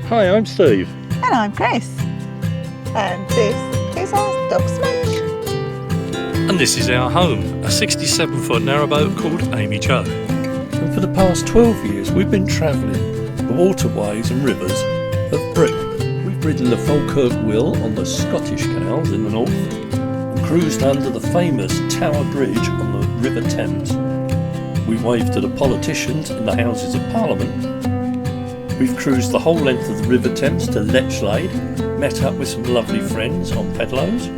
Hi, I'm Steve. And I'm Chris. And this is our dog Smudge. And this is our home, a 67-foot narrowboat called AmyJo. And for the past 12 years we've been travelling the waterways and rivers of Britain. We've ridden the Falkirk Wheel on the Scottish canals in the north and cruised under the famous Tower Bridge on the River Thames. We waved to the politicians in the Houses of Parliament. We've cruised the whole length of the River Thames to Lechlade, met up with some lovely friends on pedalows,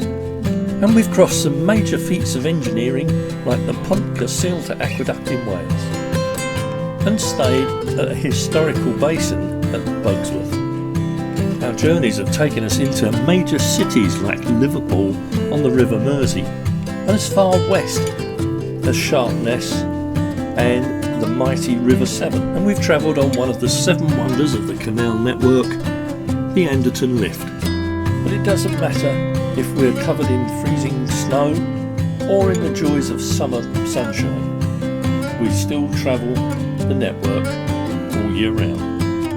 and we've crossed some major feats of engineering like the Pont Cysylltu Aqueduct in Wales, and stayed at a historical basin at Bugsworth. Our journeys have taken us into major cities like Liverpool on the River Mersey, and as far west as Sharpness and the mighty River Severn, and we've travelled on one of the 7 wonders of the canal network, the Anderton Lift. But it doesn't matter if we're covered in freezing snow or in the joys of summer sunshine, we still travel the network all year round.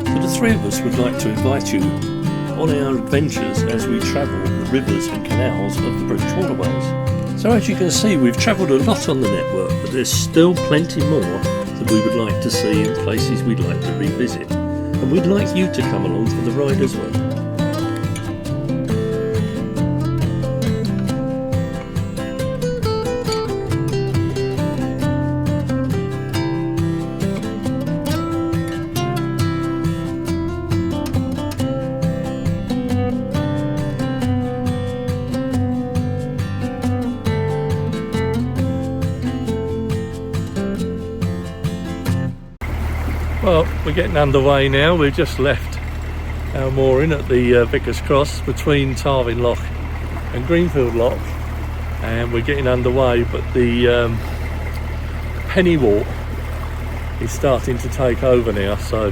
So the 3 of us would like to invite you on our adventures as we travel the rivers and canals of the British waterways. So as you can see, we've travelled a lot on the network, but there's still plenty more that we would like to see and places we'd like to revisit, and we'd like you to come along for the ride as well. Well, we're getting underway now. We've just left our mooring at the Vickers Cross between Tarvin Lock and Greenfield Lock, and we're getting underway, but the penny walk is starting to take over now, so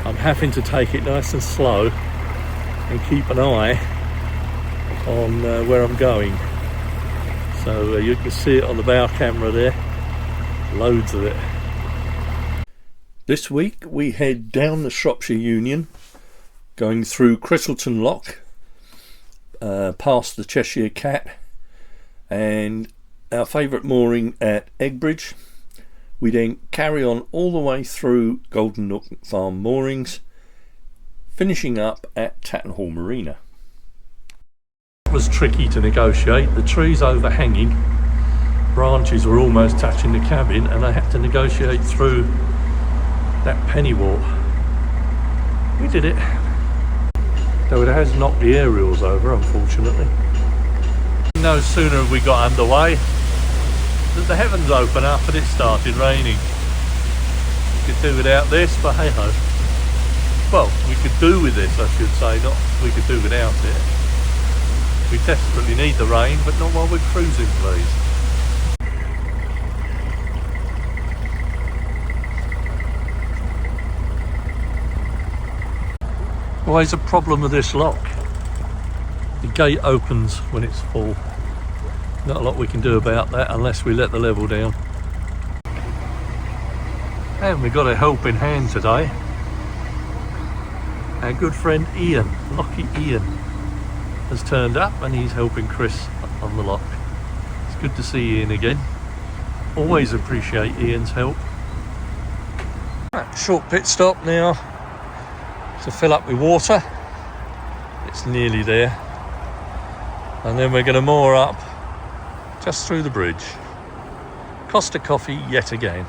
I'm having to take it nice and slow and keep an eye on where I'm going. So you can see it on the bow camera there, loads of it. This week we head down the Shropshire Union, going through Crittleton Lock, past the Cheshire Cat, and our favourite mooring at Eggbridge. We then carry on all the way through Golden Nook Farm moorings, finishing up at Tattenhall Marina. It was tricky to negotiate. The trees overhanging, branches were almost touching the cabin, and I had to negotiate through that penny walk. We did it, though it has knocked the aerials over, unfortunately. No sooner have we got underway that the heavens opened up and it started raining. We could do without this, but hey ho. Well, we could do with this, I should say, not we could do without it. We desperately need the rain, but not while we're cruising, please. Always a problem with this lock. The gate opens when it's full. Not a lot we can do about that unless we let the level down. And we've got a helping hand today. Our good friend Ian, Lockie Ian, has turned up and he's helping Chris on the lock. It's good to see Ian again. Always appreciate Ian's help. Right, short pit stop now to fill up with water. It's nearly there, and then we're going to moor up just through the bridge. Costa Coffee yet again.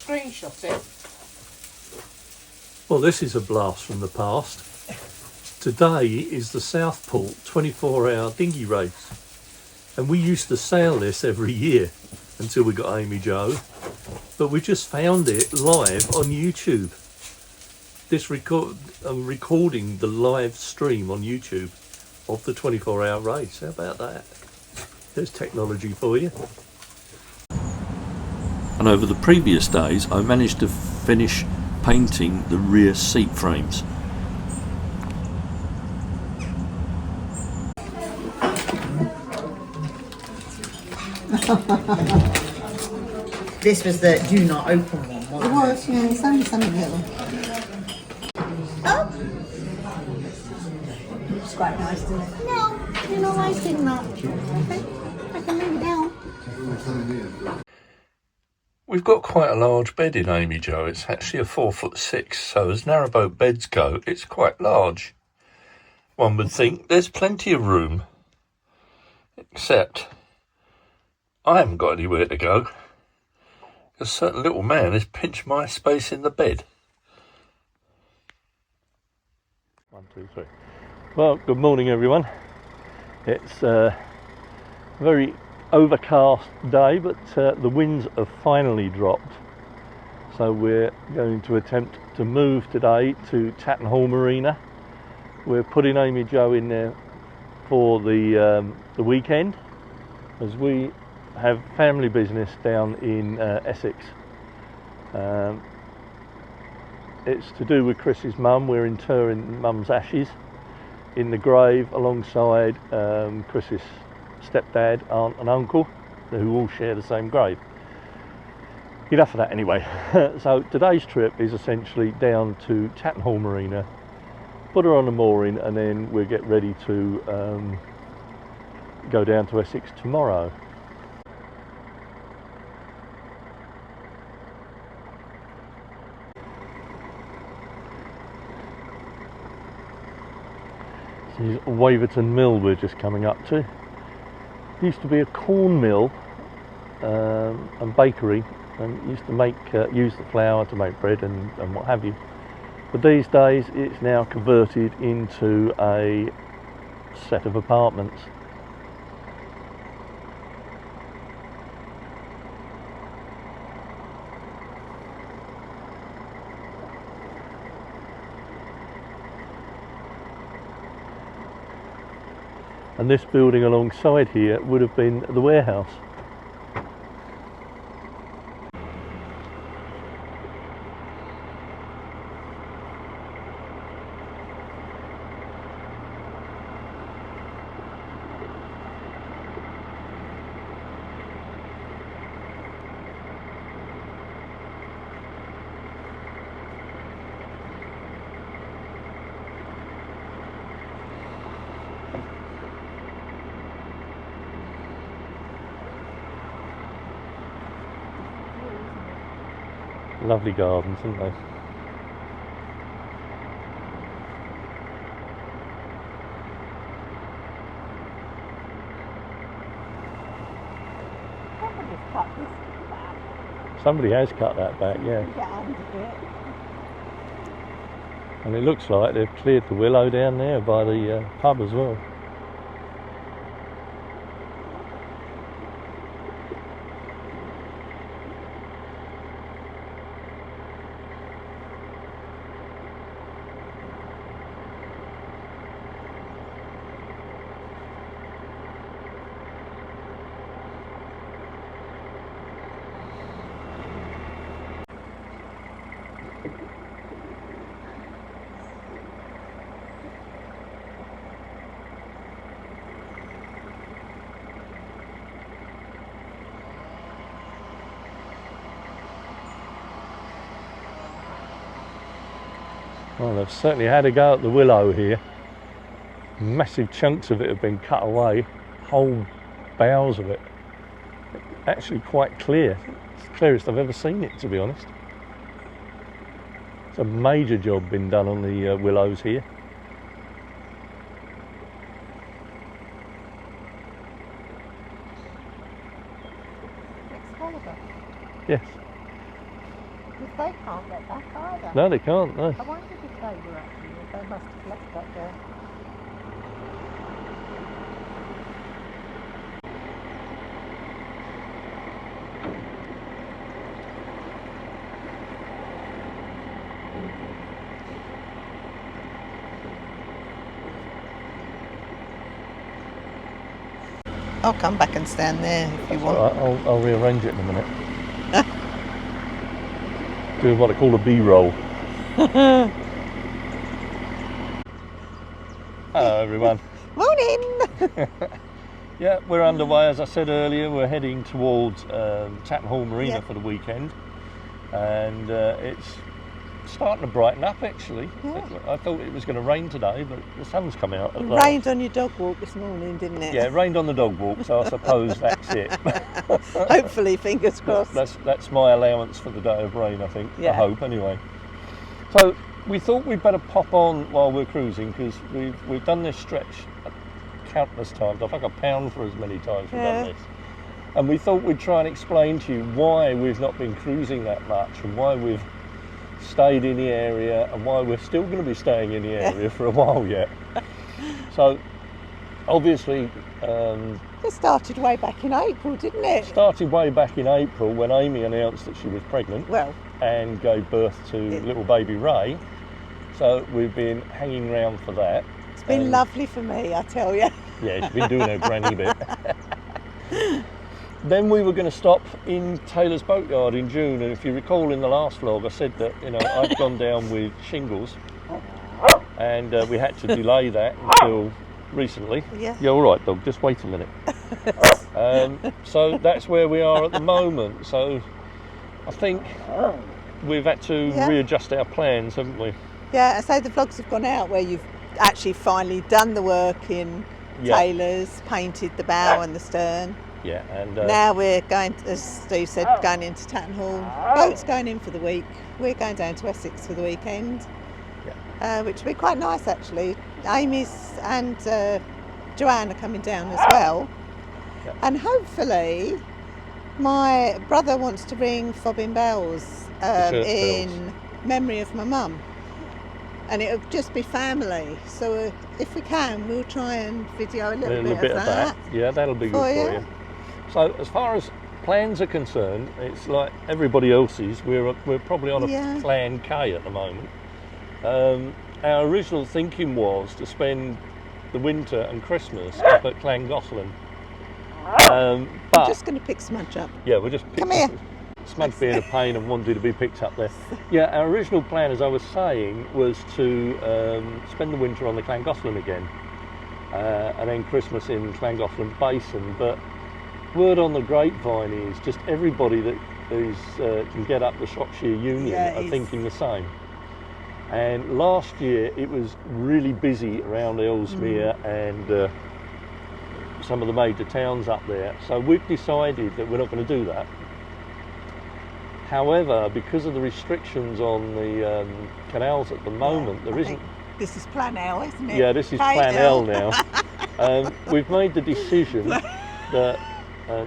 Screenshot it. Well, this is a blast from the past. Today is the Southport 24-hour dinghy race, and we used to sail this every year until we got AmyJo, but we just found it live on YouTube. This recording the live stream on YouTube of the 24-hour race. How about that? There's technology for you. And over the previous days I managed to finish painting the rear seat frames. This was the do not open one, wasn't it? It was, yeah, it's only something little. Oh, It's quite nice, isn't it? No, you're not liking that. Okay, I can leave it down. We've got quite a large bed in AmyJo. It's actually a 4'6", so as narrowboat beds go, it's quite large. One would think there's plenty of room, except I haven't got anywhere to go. A certain little man has pinched my space in the bed. 1, 2, 3. Well, good morning everyone. It's a very overcast day, but the winds have finally dropped. So we're going to attempt to move today to Tattenhall Marina. We're putting AmyJo in there for the weekend, as we have family business down in Essex. It's to do with Chris's mum. We're interring mum's ashes in the grave alongside Chris's stepdad, aunt and uncle, who all share the same grave. Enough of that anyway. So today's trip is essentially down to Tattenhall Marina, put her on the mooring, and then we'll get ready to go down to Essex tomorrow. This is Waverton Mill we're just coming up to. Used to be a corn mill and bakery, and used to make use the flour to make bread and what have you. But these days it's now converted into a set of apartments. And this building alongside here would have been the warehouse. Lovely gardens, aren't they? Somebody's cut this back. Somebody has cut that back, yeah. Get under it. And it looks like they've cleared the willow down there by the pub as well. Well, they've certainly had a go at the willow here. Massive chunks of it have been cut away, whole boughs of it. Actually quite clear. It's the clearest I've ever seen it, to be honest. It's a major job been done on the willows here. Excalibur. Yes. Because they can't get back either. No, they can't, no. I wondered if they were actually, or they must have left that there. I'll come back and stand there if you want. All right, I'll rearrange it in a minute. Do what I call a B-roll. Hello everyone. Morning! Yeah, we're underway. As I said earlier, we're heading towards Tattenhall Marina for the weekend, and it's starting to brighten up actually. Yeah. I thought it was going to rain today, but the sun's come out at It last. rained on your dog walk this morning, didn't it? Yeah, it rained on the dog walk, so I suppose that's it. Hopefully, fingers crossed. That's my allowance for the day of rain, I think. Yeah. I hope, anyway. So we thought we'd better pop on while we're cruising, because we've done this stretch countless times. I think I've pound for as many times we've done this. And we thought we'd try and explain to you why we've not been cruising that much, and why we've stayed in the area, and why we're still going to be staying in the area for a while yet. So obviously It started way back in April, didn't it? started way back in April when Amy announced that she was pregnant and gave birth to little baby Ray. So we've been hanging around for that. It's been lovely for me, I tell you. Yeah, she's been doing her granny bit. Then we were going to stop in Taylor's Boatyard in June, and if you recall in the last vlog I said that I'd gone down with shingles, and we had to delay that until recently. Yeah. You're all right, dog. Just wait a minute. So that's where we are at the moment. So I think we've had to readjust our plans, haven't we? Yeah. So the vlogs have gone out where you've actually finally done the work in Taylor's, painted the bow and the stern. Yeah, and now we're going, as Steve said, going into Tattenhall. Boat's going in for the week. We're going down to Essex for the weekend, which will be quite nice actually. Amy's and Joanne are coming down as well, and hopefully my brother wants to ring Fobbing bells in memory of my mum, and it'll just be family. So if we can, we'll try and video a little bit of that. Yeah, that'll be good for you. So as far as plans are concerned, it's like everybody else's. We're probably on a plan K at the moment. Our original thinking was to spend the winter and Christmas up at Llangollen. But I'm just going to pick Smudge up. Yeah, we'll just pick Come here. Smudge being a pain and wanting to be picked up there. Yeah, our original plan, as I was saying, was to spend the winter on the Llangollen again, and then Christmas in Llangollen Basin. But word on the grapevine is just everybody that can get up the Shropshire Union are thinking the same. And last year it was really busy around Ellesmere and some of the major towns up there. So we've decided that we're not going to do that. However, because of the restrictions on the canals at the moment, there isn't. This is Plan L, isn't it? Yeah, this is Plan L now. We've made the decision that.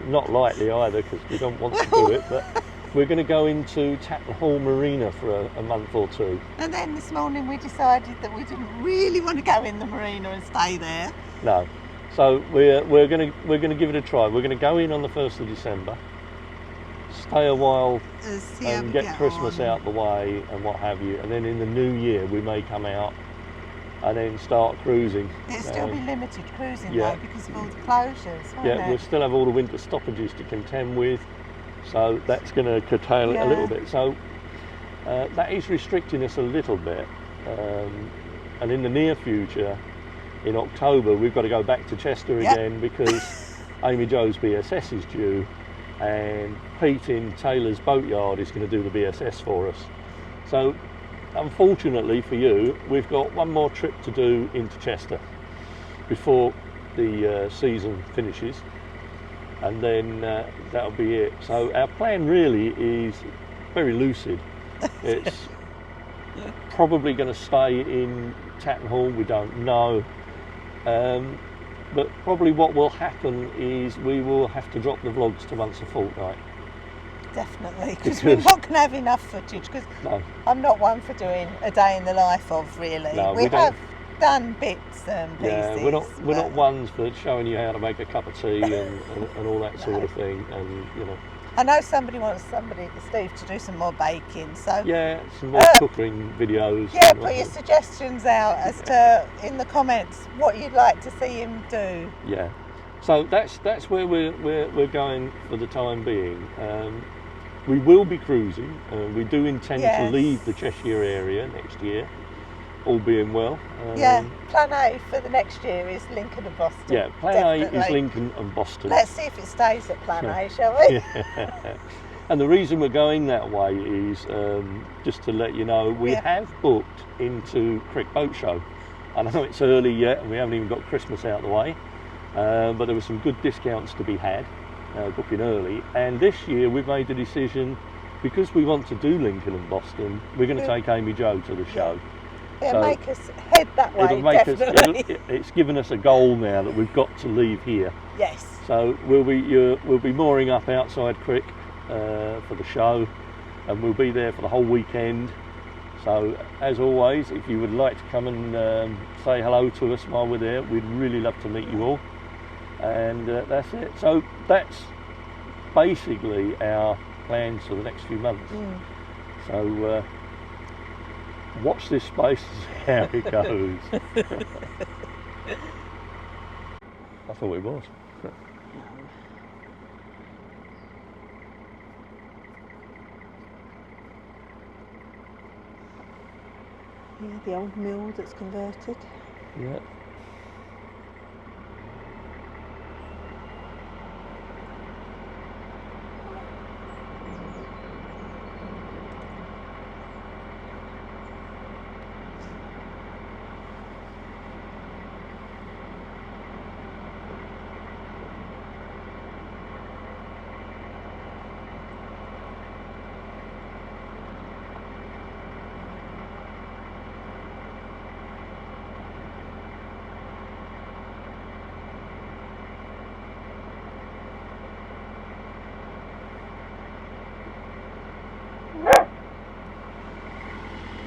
Not lightly either, because we don't want to do it, but we're going to go into Tattenhall Marina for a month or two. And then this morning we decided that we didn't really want to go in the marina and stay there. No, so we're going to give it a try. We're going to go in on the 1st of December, stay a while and get Christmas out the way and what have you, and then in the new year we may come out and then start cruising. It'll still be limited cruising though, because of all the closures, won't it? We'll still have all the winter stoppages to contend with, so that's going to curtail it a little bit. So that is restricting us a little bit, and in the near future, in October, we've got to go back to Chester again because AmyJo's BSS is due, and Pete in Taylor's Boatyard is going to do the BSS for us. So unfortunately for you, we've got one more trip to do into Chester before the season finishes, and then that'll be it. So our plan really is very lucid. It's probably going to stay in Tattenhall, we don't know, but probably what will happen is we will have to drop the vlogs to once a fortnight. Definitely, because we're not going to have enough footage, because I'm not one for doing a day in the life of, really. No, we have done bits and pieces. Yeah, we're not ones for showing you how to make a cup of tea and all that sort of thing, and I know somebody wants Steve to do some more baking, so some more cooking videos. Yeah, put your suggestions out as to in the comments what you'd like to see him do. Yeah, so that's where we're going for the time being. We will be cruising. We do intend to leave the Cheshire area next year, all being well. Plan A for the next year is Lincoln and Boston. Yeah, Plan A is Lincoln and Boston. Let's see if it stays at Plan A, shall we? And the reason we're going that way is, just to let you know, we have booked into Crick Boat Show. I know it's early yet and we haven't even got Christmas out of the way, but there were some good discounts to be had booking early. And this year we've made the decision, because we want to do Lincoln and Boston, we're going to take AmyJo to the show. It'll make us head that way, definitely. It's given us a goal now that we've got to leave here. Yes. So we'll be mooring up outside Crick for the show, and we'll be there for the whole weekend. So as always, if you would like to come and say hello to us while we're there, we'd really love to meet you all. And that's it. So that's basically our plans for the next few months. So watch this space and see how it goes. I thought it was. Yeah, the old mill that's converted. Yeah.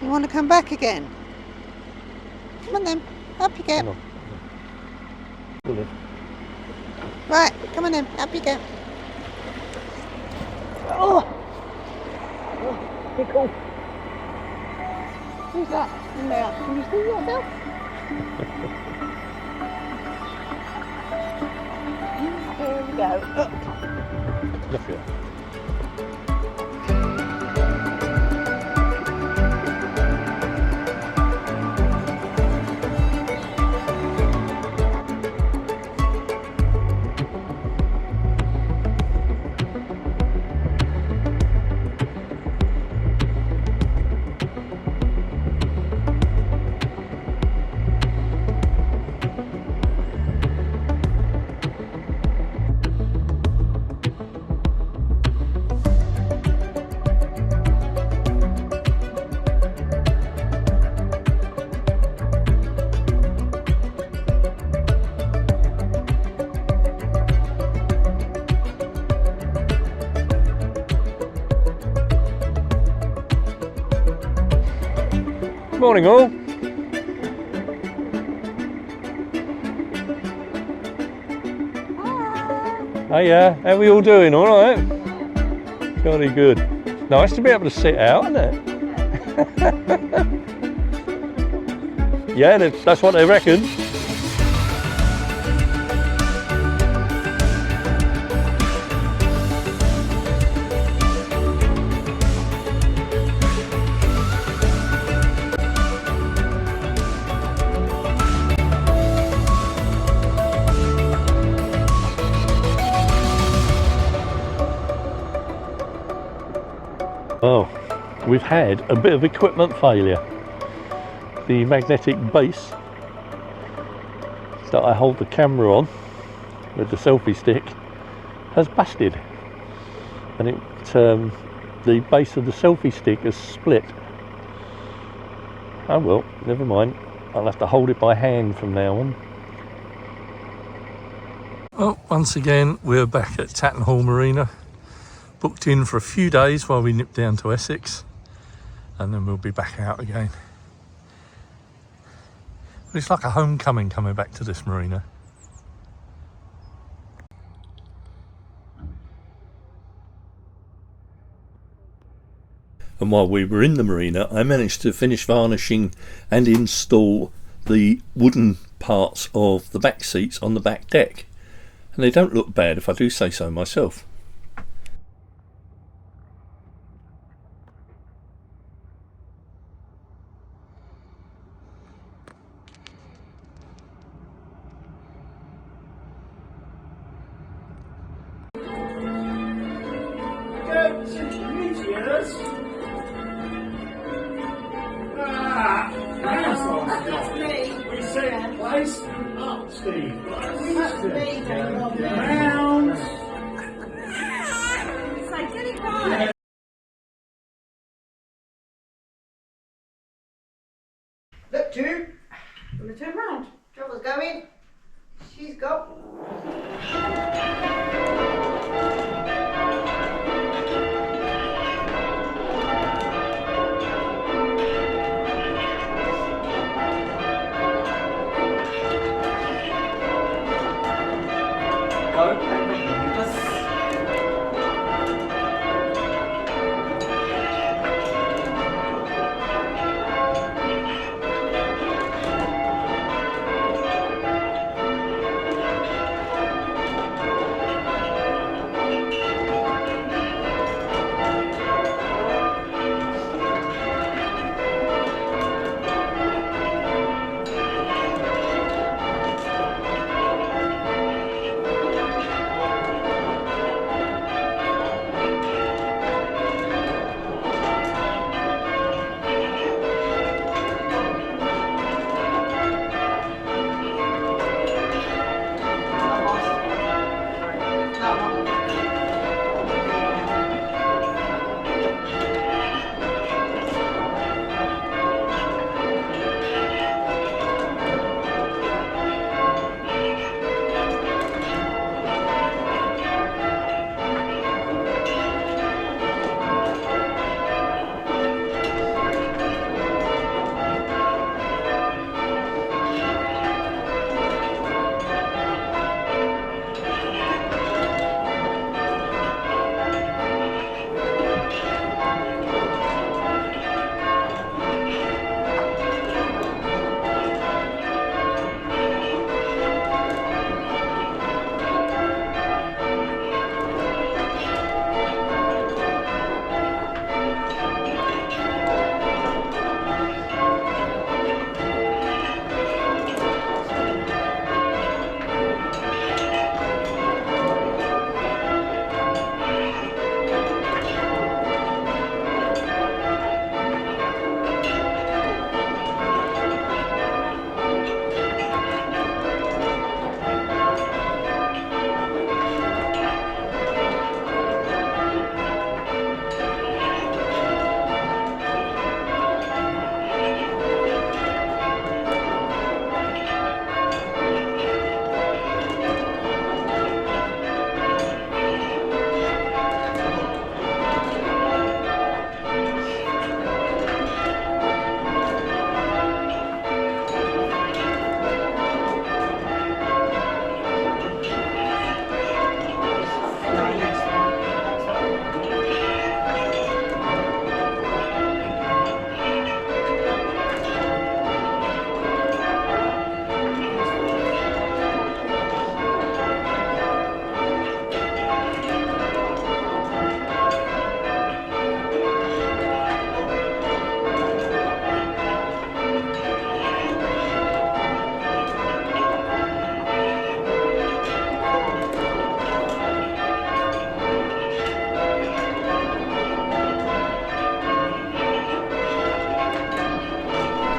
You want to come back again? Come on then, up you get. Right, come on then, up you get. Oh, tickle. Who's that in there? Can you see yourself? Here we go. Up. Look here. Morning all. Hiya, how are we all doing? All right? Jolly good. Nice to be able to sit out, isn't it? Yeah, that's what they reckon. Oh, we've had a bit of equipment failure. The magnetic base that I hold the camera on with the selfie stick has busted, and the base of the selfie stick has split. Oh well, never mind. I'll have to hold it by hand from now on. Well, once again, we're back at Tattenhall Marina. Booked in for a few days while we nip down to Essex, and then we'll be back out again. But it's like a homecoming coming back to this marina. And while we were in the marina, I managed to finish varnishing and install the wooden parts of the back seats on the back deck. And they don't look bad, if I do say so myself. Go to We said place up, Steve. That's me, Round. Say, get it right. Look, Jude. Gonna turn round. Troubles going. She's got.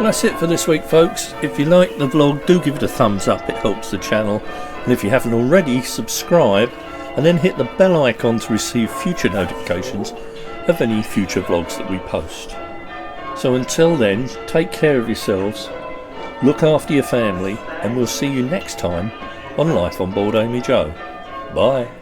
Well, that's it for this week, folks. If you like the vlog, do give it a thumbs up, it helps the channel. And if you haven't already, subscribe and then hit the bell icon to receive future notifications of any future vlogs that we post. So until then, take care of yourselves, look after your family, and we'll see you next time on Life on Board AmyJo. Bye.